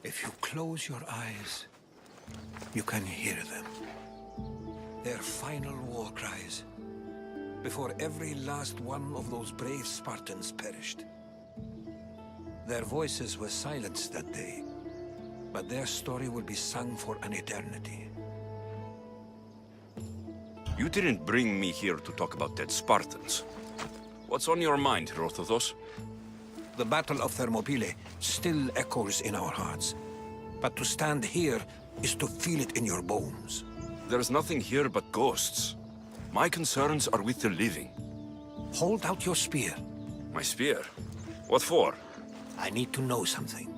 If you close your eyes, you can hear them. Their final war cries, before every last one of those brave Spartans perished. Their voices were silenced that day, but their story will be sung for an eternity. You didn't bring me here to talk about dead Spartans. What's on your mind, Herodotus? The Battle of Thermopylae still echoes in our hearts. But to stand here is to feel it in your bones. There's nothing here but ghosts. My concerns are with the living. Hold out your spear. My spear? What for? I need to know something.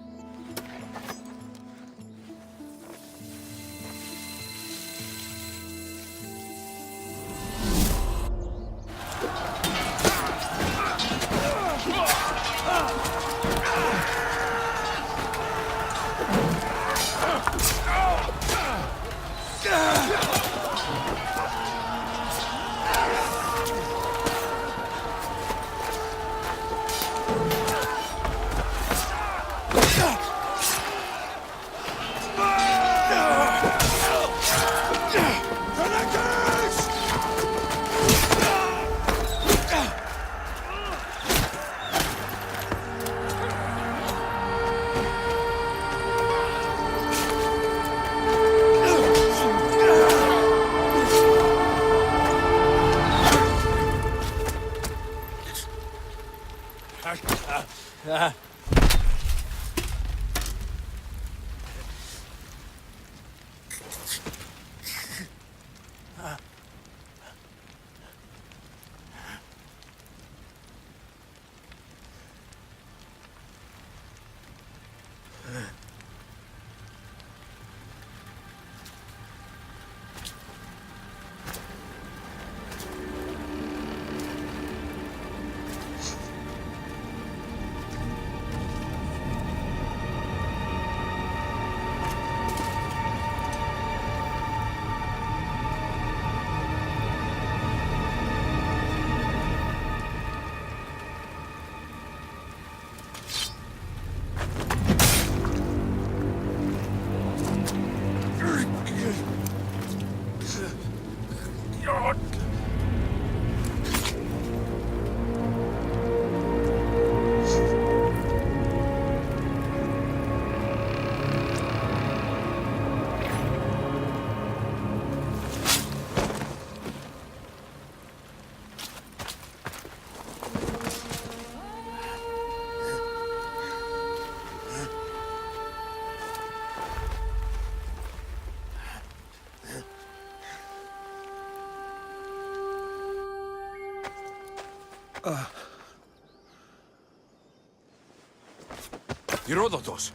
Herodotus!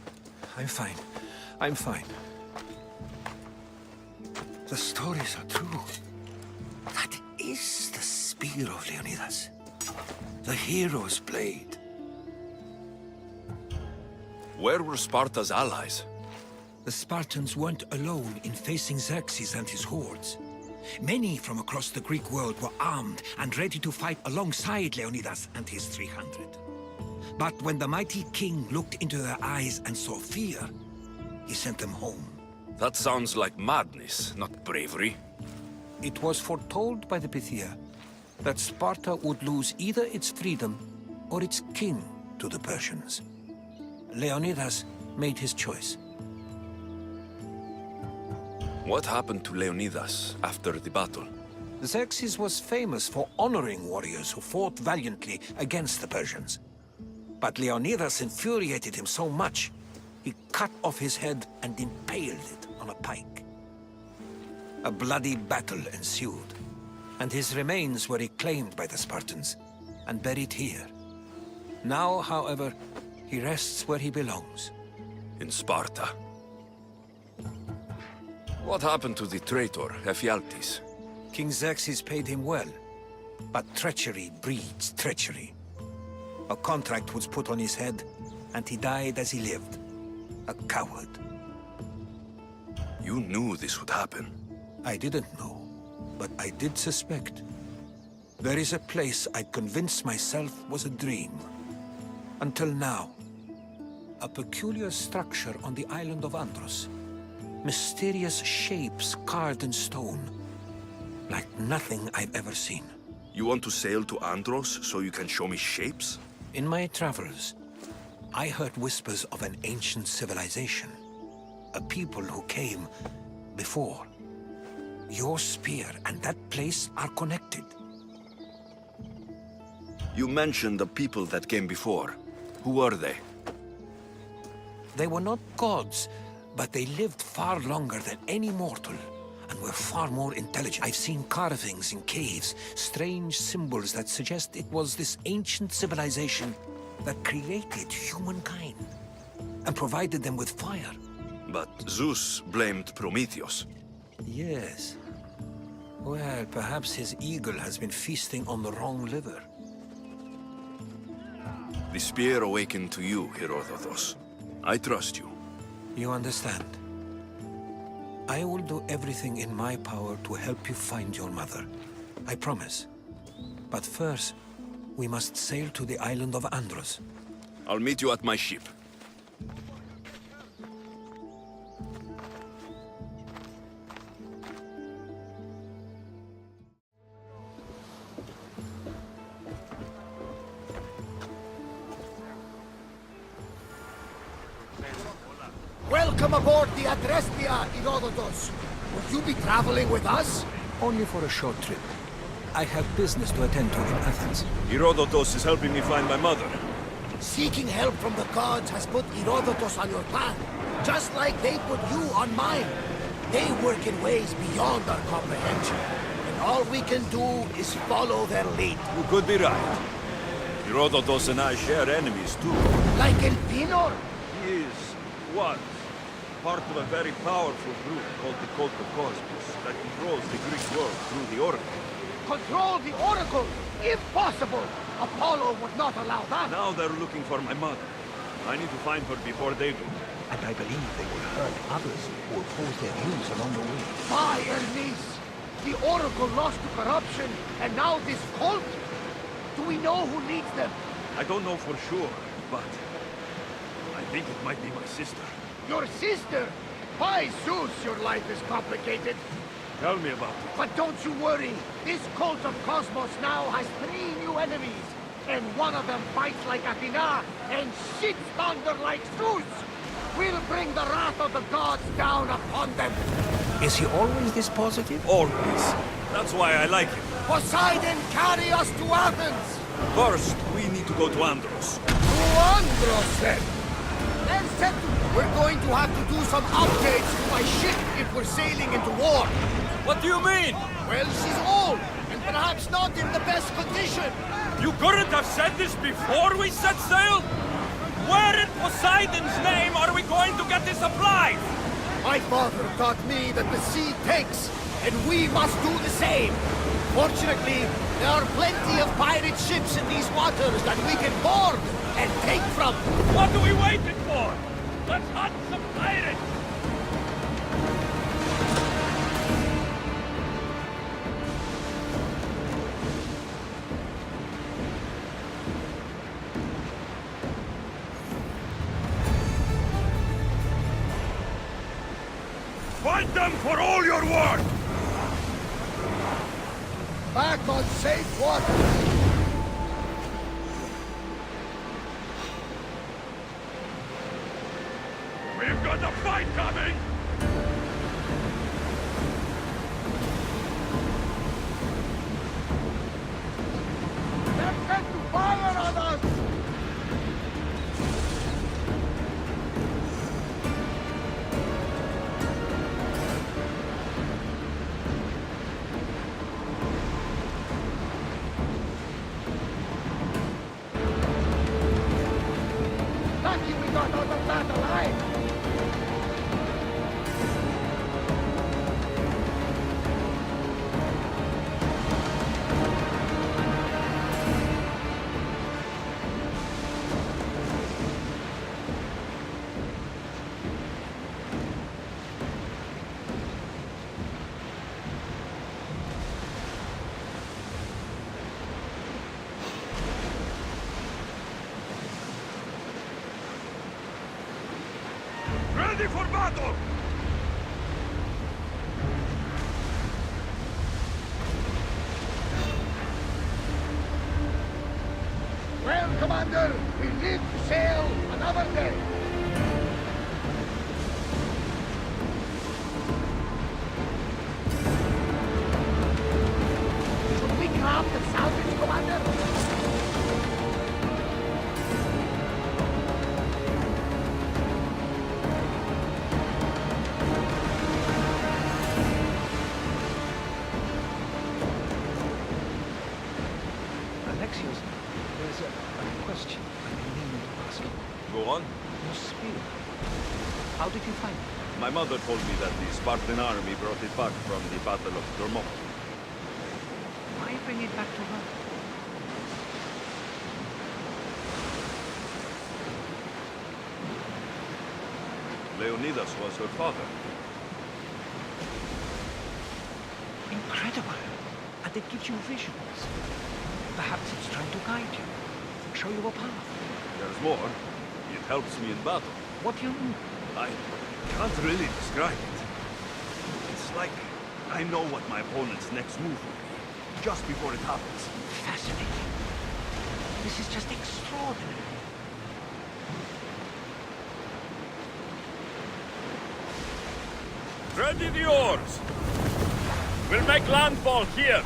I'm fine. I'm fine. The stories are true. That is the spear of Leonidas. The hero's blade. Where were Sparta's allies? The Spartans weren't alone in facing Xerxes and his hordes. Many from across the Greek world were armed and ready to fight alongside Leonidas and his 300. But when the mighty king looked into their eyes and saw fear, he sent them home. That sounds like madness, not bravery. It was foretold by the Pythia that Sparta would lose either its freedom or its king to the Persians. Leonidas made his choice. What happened to Leonidas after the battle? Xerxes was famous for honoring warriors who fought valiantly against the Persians. But Leonidas infuriated him so much, he cut off his head and impaled it on a pike. A bloody battle ensued, and his remains were reclaimed by the Spartans and buried here. Now, however, he rests where he belongs. In Sparta. What happened to the traitor, Ephialtes? King Xerxes paid him well, but treachery breeds treachery. A contract was put on his head, and he died as he lived. A coward. You knew this would happen. I didn't know, but I did suspect. There is a place I'd convinced myself was a dream. Until now. A peculiar structure on the island of Andros. Mysterious shapes carved in stone. Like nothing I've ever seen. You want to sail to Andros so you can show me shapes? In my travels, I heard whispers of an ancient civilization. A people who came before. Your spear and that place are connected. You mentioned the people that came before. Who were they? They were not gods, but they lived far longer than any mortal, and were far more intelligent. I've seen carvings in caves, strange symbols that suggest it was this ancient civilization that created humankind, and provided them with fire. But Zeus blamed Prometheus. Yes. Well, perhaps his eagle has been feasting on the wrong liver. The spear awakened to you, Herodotus. I trust you. You understand. I will do everything in my power to help you find your mother. I promise. But first, we must sail to the island of Andros. I'll meet you at my ship. Welcome aboard the Adrestia, Herodotus. Will you be traveling with us? Only for a short trip. I have business to attend to in Athens. Herodotus is helping me find my mother. Seeking help from the gods has put Herodotus on your path, just like they put you on mine. They work in ways beyond our comprehension, and all we can do is follow their lead. You could be right. Herodotus and I share enemies too. Like Elpinor? He was part of a very powerful group called the Cult of Cosmos that controls the Greek world through the Oracle. Control the Oracle, if possible. Apollo would not allow that. Now they're looking for my mother. I need to find her before they do. And I believe they will hurt others who oppose their views along the way. By Ernice! The Oracle lost to corruption, and now this cult? Do we know who leads them? I don't know for sure, but I think it might be my sister. Your sister? By Zeus, your life is complicated. Tell me about it. But don't you worry. This cult of Cosmos now has 3 new enemies. And one of them fights like Athena and shits thunder like Zeus. We'll bring the wrath of the gods down upon them. Is he always this positive? Always. That's why I like him. Poseidon, carry us to Athens! First, we need to go to Andros. To Andros, then! Then settle. We're going to have to do some upgrades to my ship if we're sailing into war. What do you mean? Well, she's old, and perhaps not in the best condition. You couldn't have said this before we set sail? Where in Poseidon's name are we going to get the supplies? My father taught me that the sea takes, and we must do the same. Fortunately, there are plenty of pirate ships in these waters that we can board and take from. What are we waiting for? Let's hunt some pirates! Fight them for all your worth! Back on safe waters. We've got a fight coming! They're set to fire on us! Lucky we got out of that alive! Ready for battle! Well, Commander, we live to sail another day. Should we grab the salvage, Commander? Alexios, there's a question I mean to ask you. Go on. Your spear. How did you find it? My mother told me that the Spartan army brought it back from the Battle of Thermopylae. Why bring it back to her? Leonidas was her father. Incredible. And it gives you visions. Perhaps it's trying to guide you, show you a path. There's more. It helps me in battle. What do you mean? I can't really describe it. It's like I know what my opponent's next move will be, just before it happens. Fascinating. This is just extraordinary. Ready the oars! We'll make landfall here!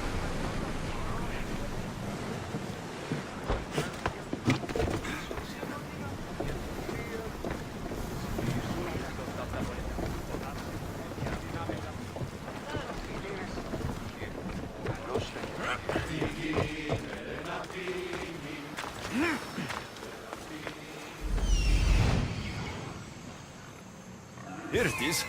Here it is.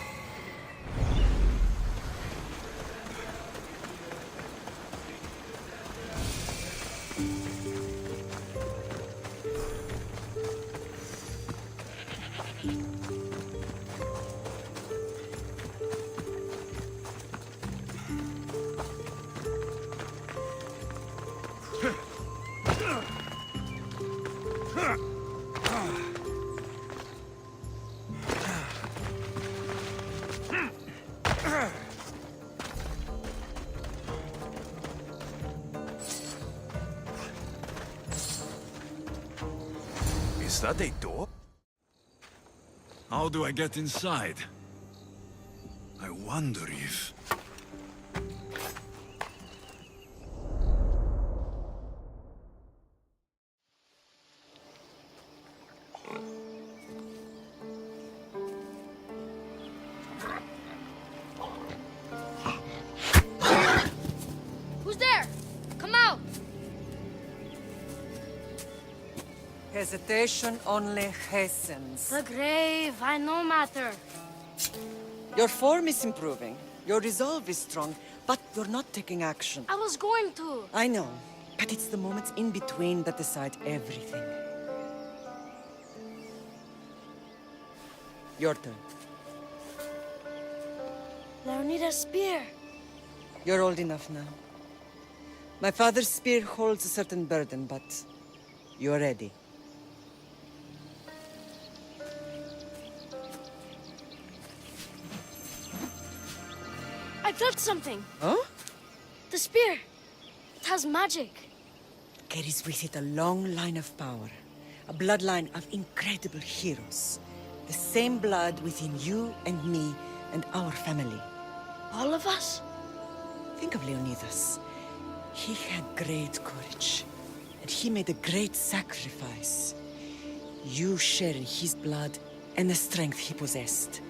Is that a door? How do I get inside? I wonder if... Who's there? Come out! Hesitation only hastens. The grave, I know matter. Your form is improving. Your resolve is strong, but you're not taking action. I was going to. I know, but it's the moments in between that decide everything. Your turn. Leonidas' spear. You're old enough now. My father's spear holds a certain burden, but you're ready. I felt something. Huh? The spear. It has magic. Carries with it a long line of power. A bloodline of incredible heroes. The same blood within you and me and our family. All of us? Think of Leonidas. He had great courage, and he made a great sacrifice. You share in his blood and the strength he possessed.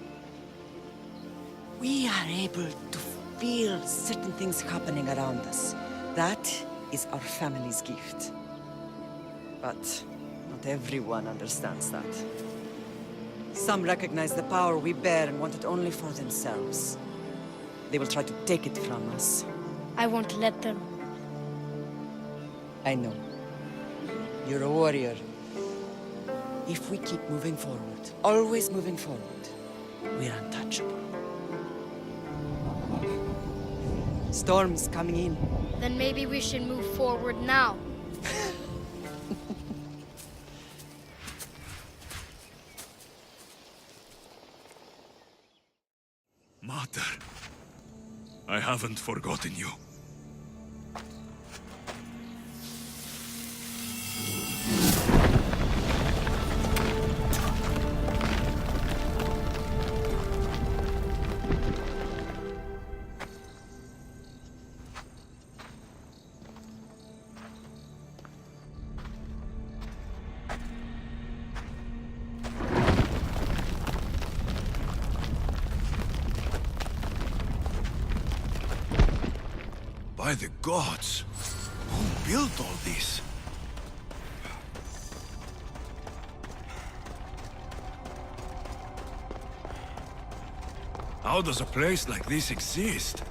We are able to feel certain things happening around us. That is our family's gift. But not everyone understands that. Some recognize the power we bear and want it only for themselves. They will try to take it from us. I won't let them. I know. You're a warrior. If we keep moving forward, always moving forward, we're untouchable. Storm's coming in. Then maybe we should move forward now. Mater, I haven't forgotten you. By the gods! Who built all this? How does a place like this exist?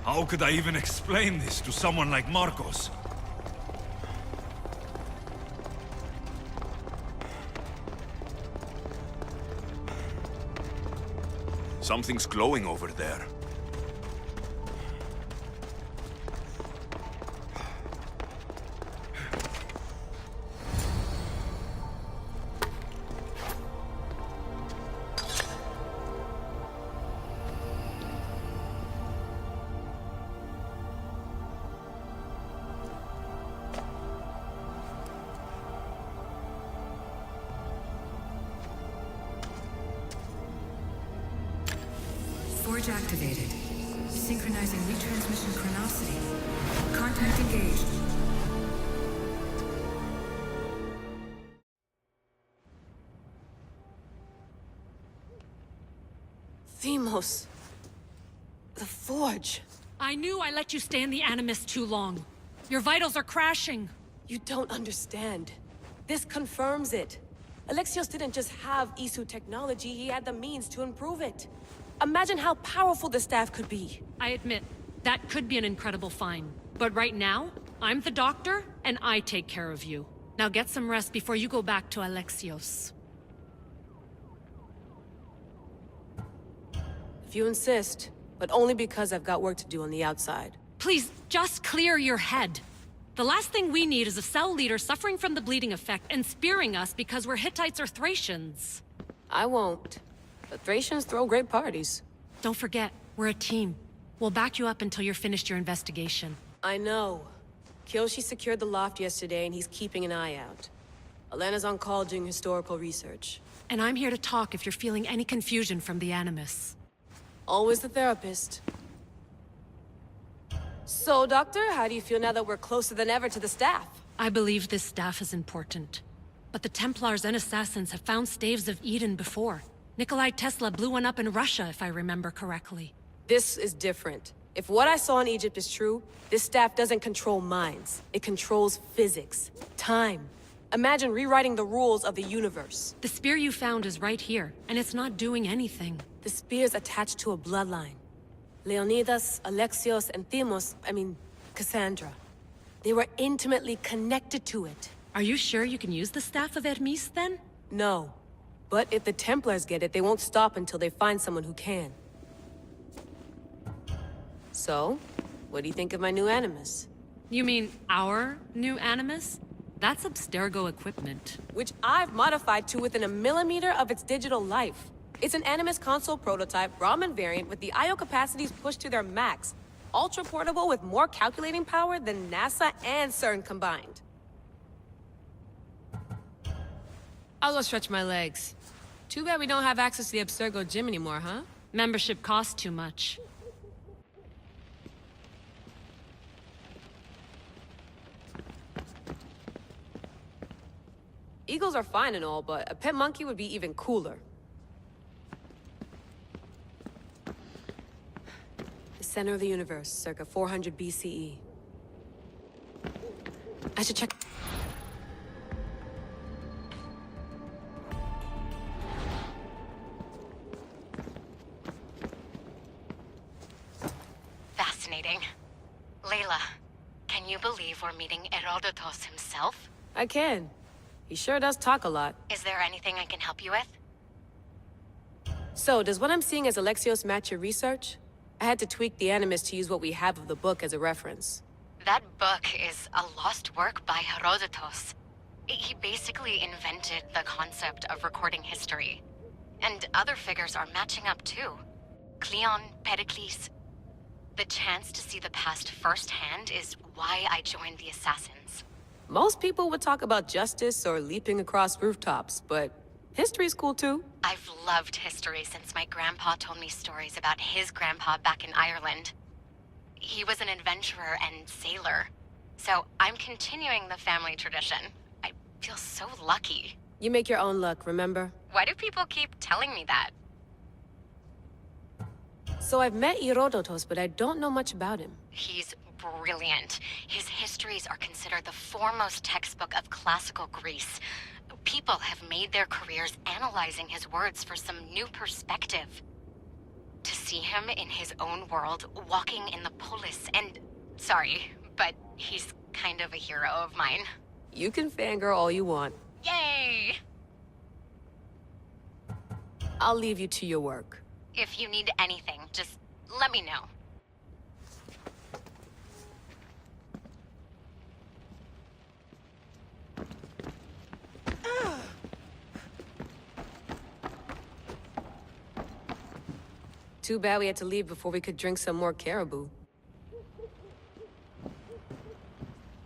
How could I even explain this to someone like Marcos? Something's glowing over there. Forge activated. Synchronizing retransmission chronicity. Contact engaged. Themos. The Forge. I knew I let you stay in the Animus too long. Your vitals are crashing. You don't understand. This confirms it. Alexios didn't just have Isu technology, he had the means to improve it. Imagine how powerful the staff could be. I admit, that could be an incredible find. But right now, I'm the doctor, and I take care of you. Now get some rest before you go back to Alexios. If you insist, but only because I've got work to do on the outside. Please, just clear your head. The last thing we need is a cell leader suffering from the bleeding effect and spearing us because we're Hittites or Thracians. I won't. The Thracians throw great parties. Don't forget, we're a team. We'll back you up until you're finished your investigation. I know. Kyoshi secured the loft yesterday and he's keeping an eye out. Elena's on call doing historical research. And I'm here to talk if you're feeling any confusion from the Animus. Always the therapist. So, Doctor, how do you feel now that we're closer than ever to the staff? I believe this staff is important. But the Templars and Assassins have found staves of Eden before. Nikolai Tesla blew one up in Russia, if I remember correctly. This is different. If what I saw in Egypt is true, this staff doesn't control minds. It controls physics, time. Imagine rewriting the rules of the universe. The spear you found is right here, and it's not doing anything. The spear's attached to a bloodline. Leonidas, Alexios, and Cassandra. They were intimately connected to it. Are you sure you can use the Staff of Hermes, then? No. But if the Templars get it, they won't stop until they find someone who can. So, what do you think of my new Animus? You mean our new Animus? That's Abstergo equipment. Which I've modified to within a millimeter of its digital life. It's an Animus console prototype, Raman variant with the I/O capacities pushed to their max. Ultra portable with more calculating power than NASA and CERN combined. I'll go stretch my legs. Too bad we don't have access to the Abstergo gym anymore, huh? Membership costs too much. Eagles are fine and all, but a pet monkey would be even cooler. The center of the universe, circa 400 BCE. I should check... Fascinating. Layla, can you believe we're meeting Herodotus himself? I can. He sure does talk a lot. Is there anything I can help you with? So, does what I'm seeing as Alexios match your research? I had to tweak the Animus to use what we have of the book as a reference. That book is a lost work by Herodotus. He basically invented the concept of recording history. And other figures are matching up too. Cleon, Pericles. The chance to see the past firsthand is why I joined the Assassins. Most people would talk about justice or leaping across rooftops, but history's cool too. I've loved history since my grandpa told me stories about his grandpa back in Ireland. He was an adventurer and sailor, so I'm continuing the family tradition. I feel so lucky. You make your own luck, remember? Why do people keep telling me that? So I've met Herodotus, but I don't know much about him. He's brilliant. His histories are considered the foremost textbook of classical Greece. People have made their careers analyzing his words for some new perspective. To see him in his own world, walking in the polis, and... Sorry, but he's kind of a hero of mine. You can fangirl all you want. Yay! I'll leave you to your work. If you need anything, just let me know. Too bad we had to leave before we could drink some more caribou.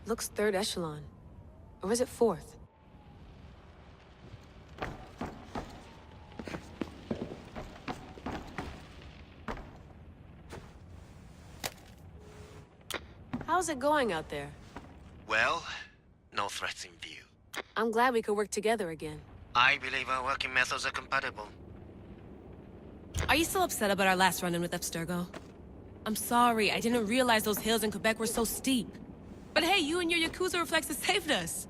Looks third echelon. Or is it fourth? How's it going out there? Well, no threats in view. I'm glad we could work together again. I believe our working methods are compatible. Are you still upset about our last run-in with Abstergo? I'm sorry, I didn't realize those hills in Quebec were so steep. But hey, you and your Yakuza reflexes saved us.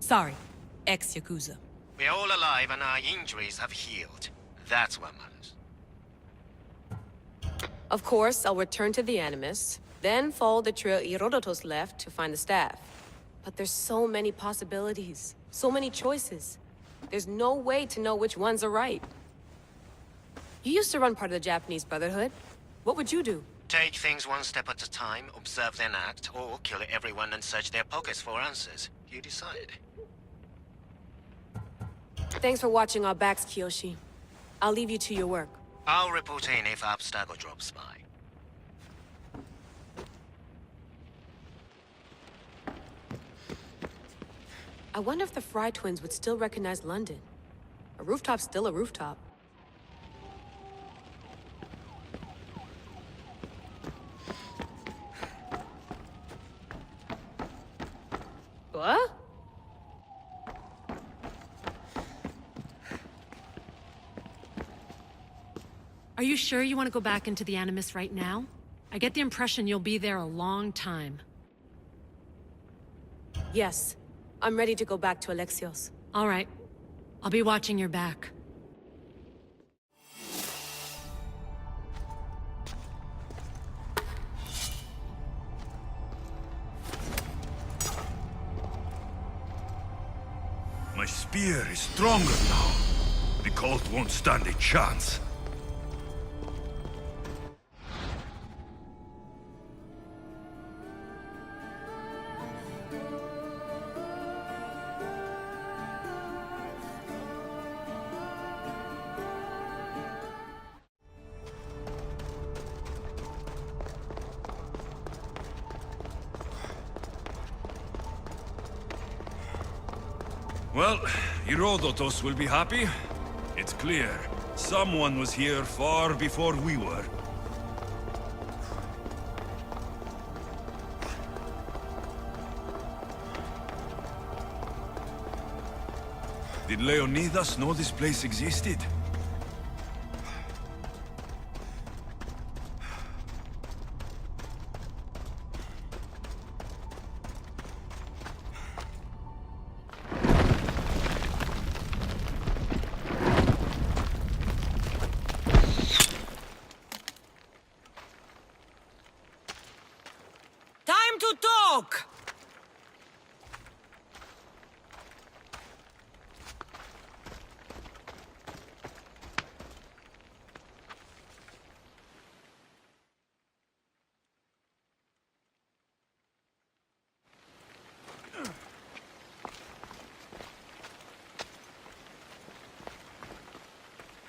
Sorry, ex-Yakuza. We're all alive and our injuries have healed. That's what matters. Of course, I'll return to the Animus, then follow the trail Herodotus left to find the staff. But there's so many possibilities, so many choices. There's no way to know which ones are right. You used to run part of the Japanese Brotherhood. What would you do? Take things one step at a time, observe then act, or kill everyone and search their pockets for answers. You decide. Thanks for watching our backs, Kiyoshi. I'll leave you to your work. I'll report in if Abstergo drops by. I wonder if the Fry twins would still recognize London. A rooftop's still a rooftop. What? Are you sure you want to go back into the Animus right now? I get the impression you'll be there a long time. Yes. I'm ready to go back to Alexios. All right. I'll be watching your back. My spear is stronger now. The cult won't stand a chance. Well, Herodotus will be happy. It's clear. Someone was here far before we were. Did Leonidas know this place existed? Time to talk!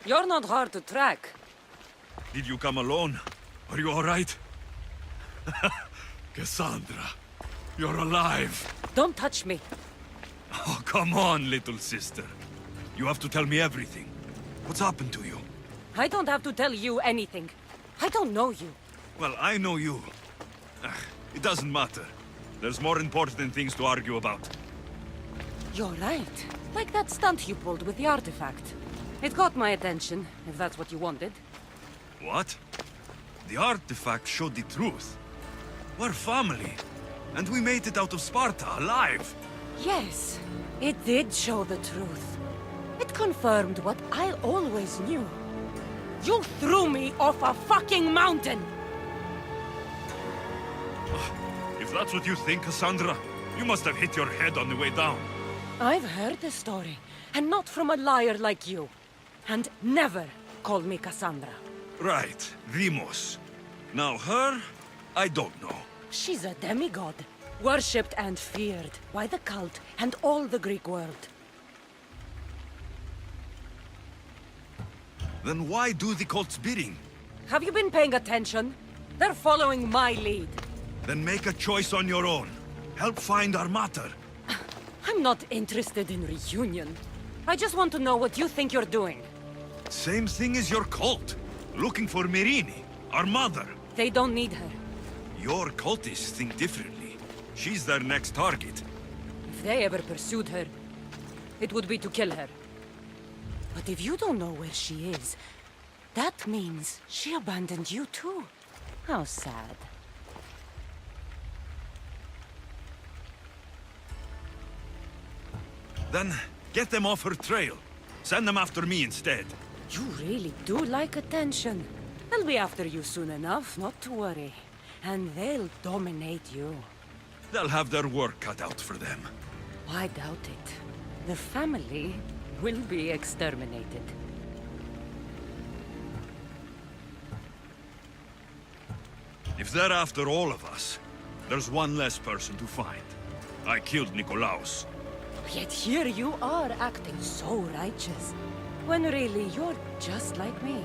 You're not hard to track. Did you come alone? Are you all right? Cassandra, you're alive. Don't touch me. Oh, come on, little sister. You have to tell me everything. What's happened to you? I don't have to tell you anything. I don't know you. Well, I know you. It doesn't matter. There's more important things to argue about. You're right. Like that stunt you pulled with the artifact. It caught my attention, if that's what you wanted. What? The artifact showed the truth. We're family. And we made it out of Sparta, alive. Yes, it did show the truth. It confirmed what I always knew. You threw me off a fucking mountain! If that's what you think, Cassandra, you must have hit your head on the way down. I've heard the story, and not from a liar like you. And never call me Cassandra. Right, Demos. Now her, I don't know. She's a demigod, worshipped and feared by the cult and all the Greek world. Then why do the cult's bidding? Have you been paying attention? They're following my lead. Then make a choice on your own. Help find our mater. I'm not interested in reunion. I just want to know what you think you're doing. Same thing as your cult. Looking for Myrrine, our mother. They don't need her. Your cultists think differently. She's their next target. If they ever pursued her, it would be to kill her. But if you don't know where she is, that means she abandoned you too. How sad. Then get them off her trail. Send them after me instead. You really do like attention. They'll be after you soon enough, not to worry. And they'll dominate you. They'll have their work cut out for them. I doubt it. The family will be exterminated. If they're after all of us, there's one less person to find. I killed Nikolaos. Yet here you are acting so righteous. When really you're just like me.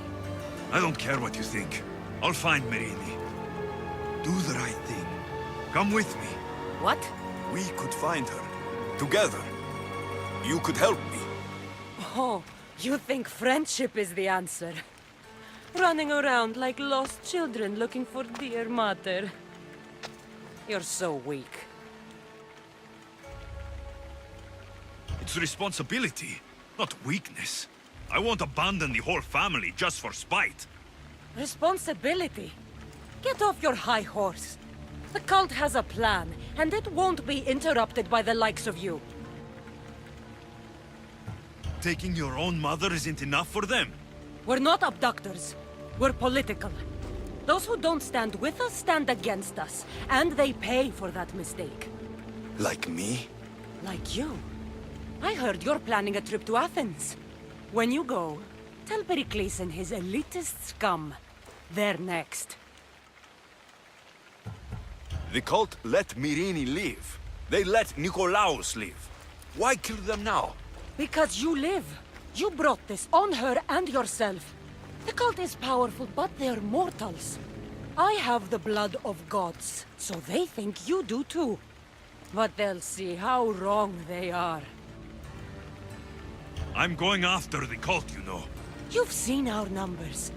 I don't care what you think. I'll find Myrrine. Do the right thing. Come with me. What? We could find her. Together. You could help me. Oh, you think friendship is the answer? Running around like lost children looking for dear mother. You're so weak. It's responsibility, not weakness. I won't abandon the whole family just for spite. Responsibility? Get off your high horse. The cult has a plan, and it won't be interrupted by the likes of you. Taking your own mother isn't enough for them. We're not abductors. We're political. Those who don't stand with us stand against us, and they pay for that mistake. Like me? Like you. I heard you're planning a trip to Athens. When you go, tell Pericles and his elitist scum. They're next. The cult let Myrrine live. They let Nikolaos live. Why kill them now? Because you live. You brought this on her and yourself. The cult is powerful, but they're mortals. I have the blood of gods, so they think you do too. But they'll see how wrong they are. I'm going after the cult, you know. You've seen our numbers.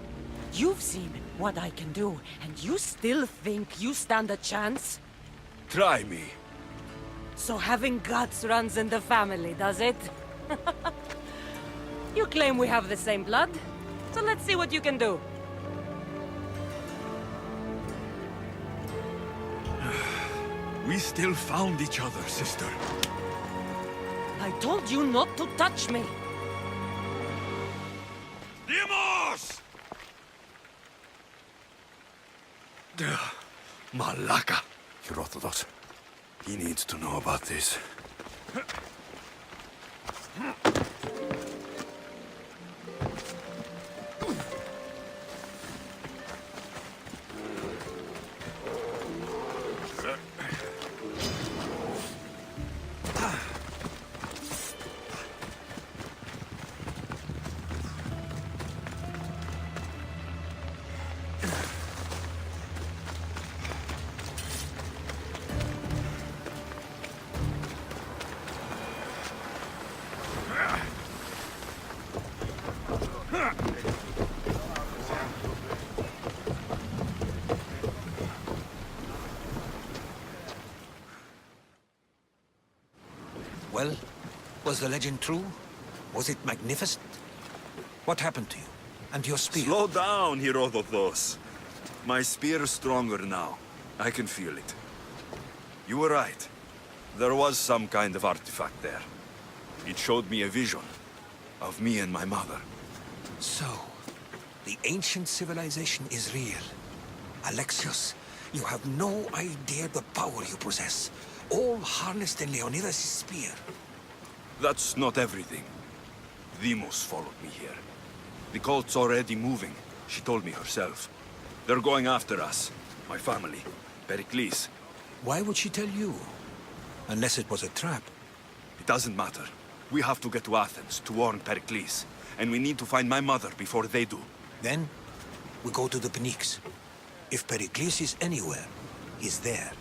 You've seen what I can do, and you still think you stand a chance? Try me. So having guts runs in the family, does it? You claim we have the same blood, so let's see what you can do. We still found each other, sister. I told you not to touch me. Demos! Malaka. Herodotus. He needs to know about this. Well, was the legend true? Was it magnificent? What happened to you? And your spear? Slow down, Herodotos. My spear's stronger now. I can feel it. You were right. There was some kind of artifact there. It showed me a vision of me and my mother. So, the ancient civilization is real. Alexios, you have no idea the power you possess. All harnessed in Leonidas' spear. That's not everything. Deimos followed me here. The cult's already moving, she told me herself. They're going after us. My family. Pericles. Why would she tell you? Unless it was a trap. It doesn't matter. We have to get to Athens to warn Pericles. And we need to find my mother before they do. Then, we go to the Pnyx. If Pericles is anywhere, he's there.